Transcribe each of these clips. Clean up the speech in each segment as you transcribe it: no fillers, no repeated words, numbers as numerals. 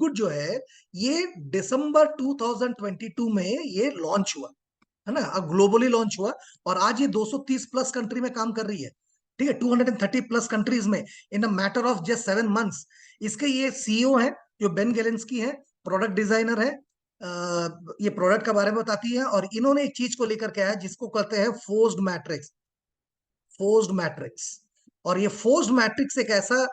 लिपगुड जो है ये दिसंबर 2022 में ये लॉन्च हुआ है ना, ग्लोबली लॉन्च हुआ और आज ये 230 प्लस कंट्री में काम कर रही है। ठीक है, 230 प्लस कंट्रीज में in a matter of just 7 months. इसके ये सीईओ हैं जो बेन गेलेंस्की है, प्रोडक्ट डिजाइनर है। ये प्रोडक्ट के बारे में बताती है और इन्होंने एक चीज को लेकर के आया जिसको कहते हैं फोर्स्ड मैट्रिक्स। Forced matrix. और ये फोर्स्ड मैट्रिक्स एक ऐसा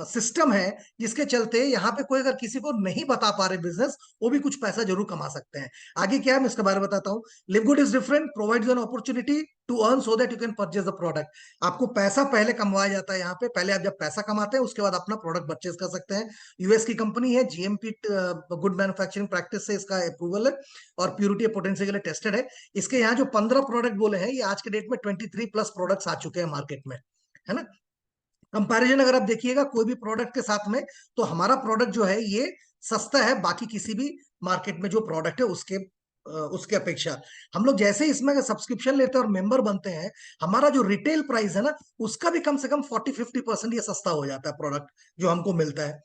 सिस्टम है जिसके चलते यहाँ पे कोई अगर किसी को नहीं बता पा रहे बिजनेस, वो भी कुछ पैसा जरूर कमा सकते हैं। आगे क्या है मैं इसके बारे में बताता हूँ। LiveGood is different, provides an opportunity to earn so that you can purchase the product. आपको पैसा पहले कमवाया जाता है यहाँ पे, पहले आप जब पैसा कमाते हैं उसके बाद अपना प्रोडक्ट परचेज कर सकते हैं। यूएस की कंपनी है, जीएमपी गुड मैन्युफैक्चरिंग प्रैक्टिस से इसका अप्रूवल है और प्यूरिटी पोटेंशियल के लिए टेस्टेड है। इसके यहाँ जो 15 प्रोडक्ट बोले हैं, ये आज के डेट में 23 प्लस प्रोडक्ट्स आ चुके हैं मार्केट में, है ना। कंपैरिजन अगर आप देखिएगा कोई भी प्रोडक्ट के साथ में, तो हमारा प्रोडक्ट जो है ये सस्ता है बाकी किसी भी मार्केट में जो प्रोडक्ट है उसके अपेक्षा। हम लोग जैसे ही इसमें सब्सक्रिप्शन लेते हैं और मेंबर बनते हैं, हमारा जो रिटेल प्राइस है ना, उसका भी कम से कम 40-50% ये सस्ता हो जाता है प्रोडक्ट जो हमको मिलता है।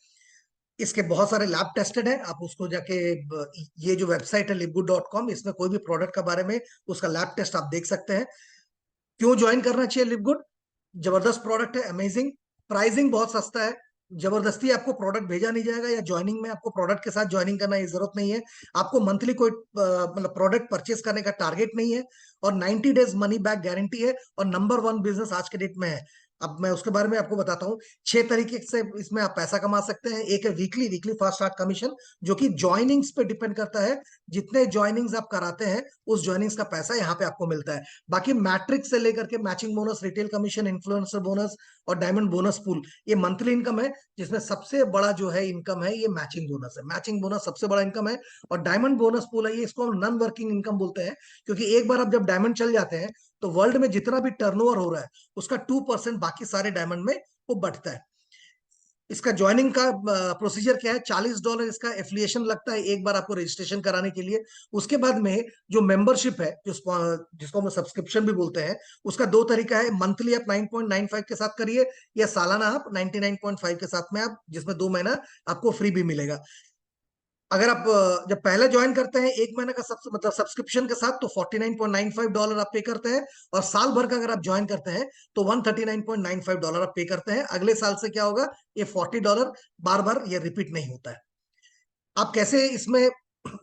इसके बहुत सारे लैब टेस्टेड है, आप उसको जाके ये जो वेबसाइट है लिवगुड.com, इसमें कोई भी प्रोडक्ट के बारे में उसका लैब टेस्ट आप देख सकते हैं। क्यों ज्वाइन करना चाहिए लिवगुड? जबरदस्त प्रोडक्ट है, अमेजिंग प्राइसिंग, बहुत सस्ता है। जबरदस्ती आपको प्रोडक्ट भेजा नहीं जाएगा या ज्वाइनिंग में आपको प्रोडक्ट के साथ ज्वाइनिंग करना की जरूरत नहीं है। आपको मंथली कोई मतलब प्रोडक्ट परचेस करने का टारगेट नहीं है और 90 डेज मनी बैक गारंटी है और नंबर 1 बिजनेस आज के डेट में है। अब मैं उसके बारे में आपको बताता हूँ। 6 तरीके से इसमें आप पैसा कमा सकते हैं। एक है weekly weekly fast start commission, जो कि ज्वाइनिंग्स पे डिपेंड करता है। जितने ज्वाइनिंग्स आप कराते हैं उस ज्वाइनिंग्स का पैसा यहाँ पे आपको मिलता है। बाकी मैट्रिक्स से लेकर के matching bonus, retail commission, influencer bonus और डायमंड बोनस पूल, ये मंथली इनकम है। जिसमें सबसे बड़ा जो है इनकम है ये मैचिंग बोनस है। मैचिंग बोनस सबसे बड़ा इनकम है। और डायमंड बोनस पूल है, ये इसको हम नॉन वर्किंग इनकम बोलते हैं, क्योंकि एक बार आप जब डायमंड चल जाते हैं तो वर्ल्ड में जितना भी टर्नओवर हो रहा है उसका 2% बाकी सारे डायमंड में वो बढ़ता है। इसका ज्वाइनिंग का प्रोसीजर क्या है? $40 इसका एफिलिएशन लगता है एक बार आपको रजिस्ट्रेशन कराने के लिए। उसके बाद में जो मेंबरशिप है, जिसको हम सब्सक्रिप्शन भी बोलते हैं, उसका 2 तरीका है। मंथली आप 9.95 के साथ करिए या सालाना आप 99.5 के साथ में, आप जिसमें 2 महीना आपको फ्री भी मिलेगा। अगर आप जब पहले ज्वाइन करते हैं 1 महीने का मतलब सब्सक्रिप्शन के साथ, तो $49.95 आप पे करते हैं। और साल भर का अगर आप ज्वाइन करते हैं तो $139.95 आप पे करते हैं। अगले साल से क्या होगा, ये $40 बार बार ये रिपीट नहीं होता है। आप कैसे इसमें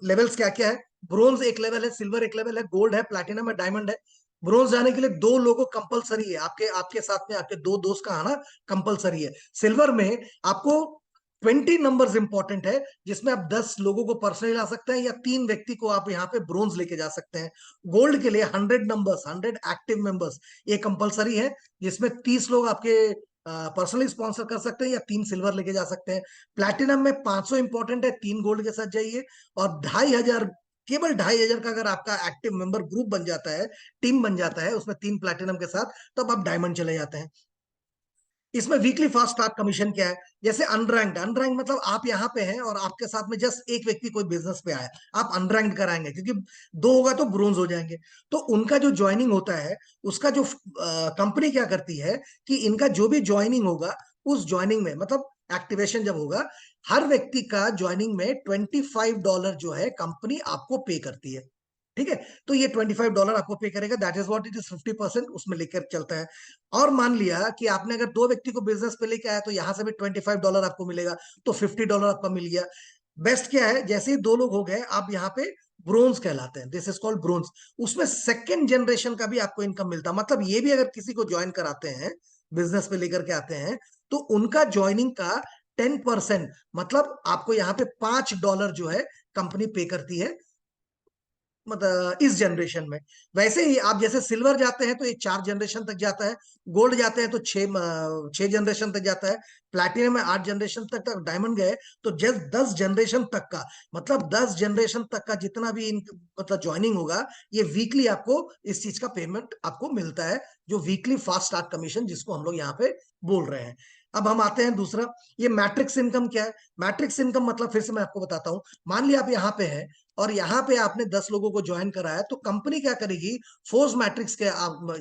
लेवल्स क्या क्या है? ब्रोंज एक लेवल है, सिल्वर एक लेवल है, गोल्ड है, प्लैटिनम है, डायमंड है। ब्रोंज जाने के लिए 2 लोगों कंपलसरी है, आपके आपके साथ में आपके 2 दोस्त का आना कंपलसरी है। सिल्वर में आपको 20 नंबर्स इंपॉर्टेंट है, जिसमें आप 10 लोगों को पर्सनली ला सकते हैं या 3 व्यक्ति को आप यहाँ पे ब्रोंज लेके जा सकते हैं। गोल्ड के लिए 100 नंबर्स, 100 एक्टिव मेंबर्स, ये कंपलसरी है, जिसमें 30 लोग आपके पर्सनली स्पॉन्सर कर सकते हैं या 3 सिल्वर लेके जा सकते हैं। प्लैटिनम में 500 इंपॉर्टेंट है, 3 गोल्ड के साथ जाइए। और 2500, केवल 2500 का अगर आपका एक्टिव मेंबर ग्रुप बन जाता है, टीम बन जाता है उसमें 3 प्लैटिनम के साथ, तब आप डायमंड चले जाते हैं। इसमें वीकली फास्ट स्टार्ट कमीशन क्या है? जैसे अनरैंक्ड, अनरैंक्ड मतलब आप यहाँ पे हैं और आपके साथ में जस्ट एक व्यक्ति कोई बिजनेस पे आया, आप अनरैंक्ड कराएंगे, क्योंकि 2 होगा तो ब्रोंज हो जाएंगे। तो उनका जो ज्वाइनिंग होता है, उसका जो कंपनी क्या करती है कि इनका जो भी ज्वाइनिंग होगा, उस ज्वाइनिंग में मतलब एक्टिवेशन जब होगा, हर व्यक्ति का ज्वाइनिंग में $25 जो है कंपनी आपको पे करती है। ठीक है, तो ये $25 आपको पे करेगा, that is what it is, 50% उसमें लेकर चलता है। और मान लिया कि आपने अगर 2 व्यक्ति को बिजनेस पे लेके आया, तो यहां से भी $25 आपको मिलेगा, तो $50 आपका मिल गया। बेस्ट क्या है, जैसे ही 2 लोग हो गए, आप यहाँ पे ब्रोंज कहलाते हैं, दिस इज कॉल्ड ब्रोंज। उसमें सेकंड जनरेशन का भी आपको इनकम मिलता है, मतलब ये भी अगर किसी को ज्वाइन कराते हैं, बिजनेस पे लेकर के आते हैं, तो उनका ज्वाइनिंग का 10%, मतलब आपको यहाँ पे $5 जो है कंपनी पे करती है, मतलब इस जनरेशन में। वैसे ही आप जैसे सिल्वर जाते हैं तो ये 4 जनरेशन तक जाता है, गोल्ड जाते हैं तो 6 जनरेशन तक जाता है, प्लैटिनम में 8 जनरेशन तक डायमंड गए तो जस्ट 10 जनरेशन तक का, मतलब 10 जनरेशन तक का जितना भी मतलब ज्वाइनिंग होगा, ये वीकली आपको इस चीज का पेमेंट आपको मिलता है, जो वीकली फास्ट स्टार्ट कमीशन जिसको हम लोग यहाँ पे बोल रहे हैं। अब हम आते हैं दूसरा, ये मैट्रिक्स इनकम क्या है? मैट्रिक्स इनकम मतलब फिर से मैं आपको बताता हूं। मान लिया आप यहाँ पे हैं और यहाँ पे आपने 10 लोगों को ज्वाइन कराया, तो कंपनी क्या करेगी, फोर्स मैट्रिक्स के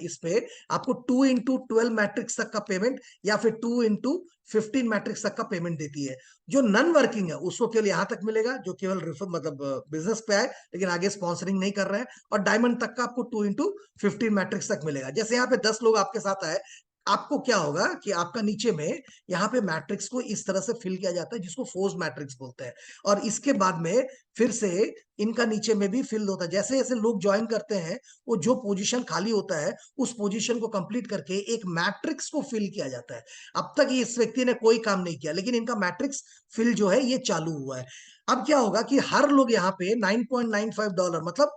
इस पे आपको 2x12 मैट्रिक्स तक का पेमेंट या फिर 2x15 मैट्रिक्स तक का पेमेंट देती है। जो नॉन वर्किंग है उसको केवल यहाँ तक मिलेगा, जो केवल रेफर मतलब बिजनेस पे आए लेकिन आगे स्पॉन्सरिंग नहीं कर रहे हैं, और डायमंड तक का आपको 2x15 मैट्रिक्स तक मिलेगा। जैसे यहाँ पे 10 लोग आपके साथ आए, आपको क्या होगा कि आपका नीचे में यहाँ पे मैट्रिक्स को इस तरह से फिल किया जाता है जिसको फोर्स मैट्रिक्स बोलते हैं, और इसके बाद में फिर से इनका नीचे में भी फिल होता है। जैसे जैसे लोग ज्वाइन करते हैं, वो जो पोजीशन खाली होता है उस पोजीशन को कंप्लीट करके एक मैट्रिक्स को फिल किया जाता है। अब तक इस व्यक्ति ने कोई काम नहीं किया, लेकिन इनका मैट्रिक्स फिल जो है ये चालू हुआ है। अब क्या होगा कि हर लोग यहाँ पे $9.95 मतलब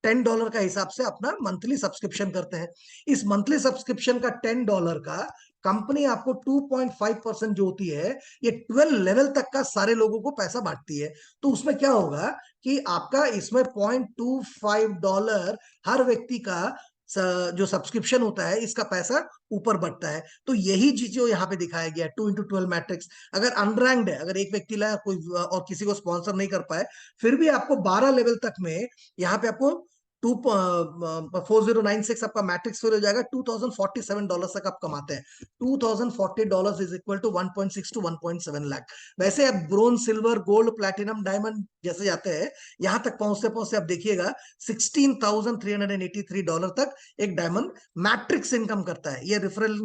$10 का हिसाब से अपना मंथली सब्सक्रिप्शन करते हैं। इस मंथली सब्सक्रिप्शन का $10 का कंपनी आपको 2.5% जो होती है, ये 12 लेवल तक का सारे लोगों को पैसा बांटती है। तो उसमें क्या होगा कि आपका इसमें $0.25 हर व्यक्ति का जो सब्सक्रिप्शन होता है इसका पैसा ऊपर बढ़ता है। तो यही चीज जो यहाँ पे दिखाया गया है 2x12 मैट्रिक्स। अगर अनरैंक्ड है, अगर एक व्यक्ति लाया कोई और किसी को स्पॉन्सर नहीं कर पाए, फिर भी आपको 12 लेवल तक में यहाँ पे आपको 4096 आपका मैट्रिक्स फिर हो जाएगा। $2047 तक आप कमाते हैं। $2040 is equal to 1.6 to 1.7 lakh. वैसे आप bronze, silver, gold, platinum, diamond जैसे जाते हैं, यहां तक पहुंचते पहुंचते आप देखिएगा $16,383 तक एक डायमंड मैट्रिक्स इनकम करता है। ये रेफरल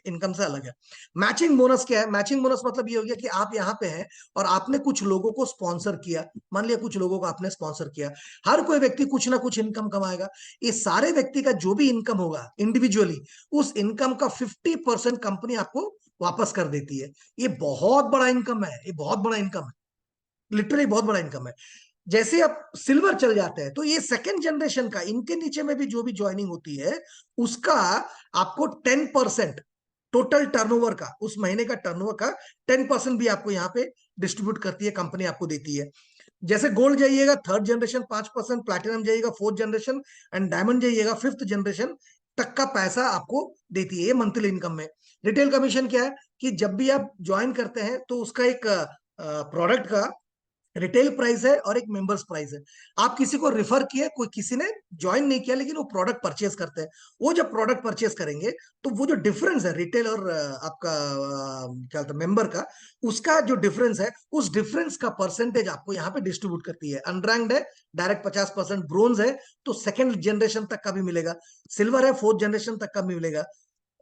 इनकम से अलग है। मैचिंग बोनस क्या है? मैचिंग बोनस मतलब ये हो गया कि आप यहाँ पे हैं और आपने कुछ लोगों को स्पॉन्सर किया। मान लिया कुछ लोगों को आपने स्पॉन्सर किया, हर कोई व्यक्ति कुछ ना कुछ इनकम कमाएगा। ये सारे व्यक्ति का जो भी इनकम होगा इंडिविजुअली, उस इनकम का 50% कंपनी आपको वापस कर देती है। ये बहुत बड़ा इनकम है, ये बहुत बड़ा इनकम है, लिटरली बहुत बड़ा इनकम है। जैसे आप सिल्वर चल जाते हैं, तो ये सेकेंड जनरेशन का, इनके नीचे में भी जो भी ज्वाइनिंग होती है उसका आपको 10% टोटल टर्नओवर का, उस महीने का टर्नओवर का 10% भी आपको यहाँ पे डिस्ट्रीब्यूट करती है, कंपनी आपको देती है। जैसे गोल्ड जाइएगा थर्ड जनरेशन 5%, प्लैटिनम जाइएगा फोर्थ जनरेशन, एंड डायमंड जाइएगा फिफ्थ जनरेशन तक का पैसा आपको देती है ये मंथली इनकम में। रिटेल कमीशन क्या है कि जब भी आप ज्वाइन करते हैं तो उसका एक प्रोडक्ट का रिटेल प्राइस है और एक मेंबर्स प्राइस है। आप किसी को रिफर किए, कोई किसी ने ज्वाइन नहीं किया लेकिन वो प्रोडक्ट परचेज करते हैं, वो जब प्रोडक्ट परचेज करेंगे तो वो जो डिफरेंस है रिटेल और आपका क्या होता है मेंबर का, उसका जो डिफरेंस है, उस डिफरेंस का परसेंटेज आपको यहाँ पे डिस्ट्रीब्यूट करती है। अनरैंक्ड है डायरेक्ट 50%, ब्रोंज है तो सेकेंड जनरेशन तक का भी मिलेगा, सिल्वर है फोर्थ जनरेशन तक का भी मिलेगा,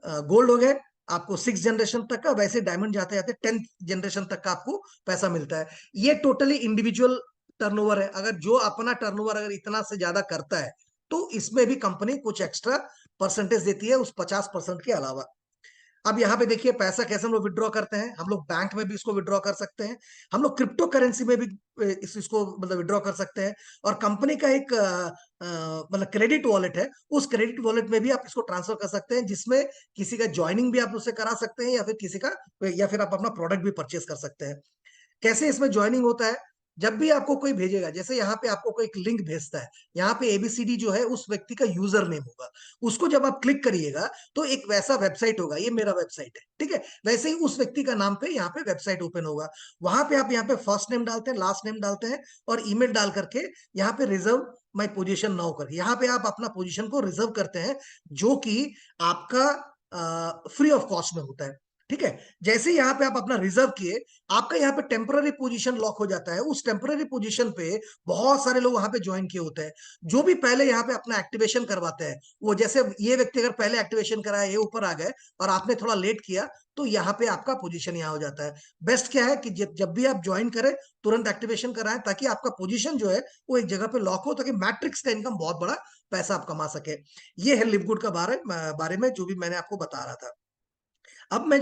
गोल्ड हो गए आपको 6 जनरेशन तक का, वैसे डायमंड जाते जाते 10th जनरेशन तक का आपको पैसा मिलता है। ये टोटली इंडिविजुअल टर्नओवर है। अगर जो अपना टर्नओवर अगर इतना से ज्यादा करता है तो इसमें भी कंपनी कुछ एक्स्ट्रा परसेंटेज देती है उस 50% के अलावा। अब यहाँ पे देखिए पैसा कैसे हम लोग विड्रॉ करते हैं। हम लोग बैंक में भी इसको विड्रॉ कर सकते हैं, हम लोग क्रिप्टो करेंसी में भी इसको मतलब विड्रॉ कर सकते हैं, और कंपनी का एक मतलब क्रेडिट वॉलेट है, उस क्रेडिट वॉलेट में भी आप इसको ट्रांसफर कर सकते हैं, जिसमें किसी का ज्वाइनिंग भी आप उससे करा सकते हैं, या फिर किसी का, या फिर आप अपना प्रोडक्ट भी परचेज कर सकते हैं। कैसे इसमें ज्वाइनिंग होता है? जब भी आपको कोई भेजेगा, जैसे यहाँ पे आपको कोई एक लिंक भेजता है, यहाँ पे एबीसीडी जो है उस व्यक्ति का यूजर नेम होगा, उसको जब आप क्लिक करिएगा तो एक वैसा वेबसाइट होगा, ये मेरा वेबसाइट है, ठीक है, वैसे ही उस व्यक्ति का नाम पे यहाँ पे वेबसाइट ओपन होगा। वहां पे आप यहाँ पे फर्स्ट नेम डालते हैं, लास्ट नेम डालते हैं, और ईमेल डाल करके यहाँ पे रिजर्व माई पोजीशन नाउ करके यहाँ पे आप अपना पोजीशन को रिजर्व करते हैं, जो कि आपका फ्री ऑफ कॉस्ट में होता है। ठीक है, जैसे ही यहाँ पे आप अपना रिजर्व किए, आपका यहाँ पे टेम्पररी पोजीशन लॉक हो जाता है। उस टेम्पररी पोजीशन पे बहुत सारे लोग वहां पे ज्वाइन किए होते हैं, जो भी पहले यहाँ पे अपना एक्टिवेशन करवाते हैं, वो जैसे ये व्यक्ति अगर पहले एक्टिवेशन कराया, ये ऊपर आ गए और आपने थोड़ा लेट किया, तो यहाँ पे आपका पोजीशन यहाँ हो जाता है। बेस्ट क्या है कि जब भी आप ज्वाइन करें तुरंत एक्टिवेशन कराएं, ताकि आपका पोजीशन जो है वो एक जगह पे लॉक हो, ताकि मैट्रिक्स का इनकम बहुत बड़ा पैसा आप कमा सके। ये है लिवगुड का बारे में जो भी मैंने आपको बता रहा था। अब मैं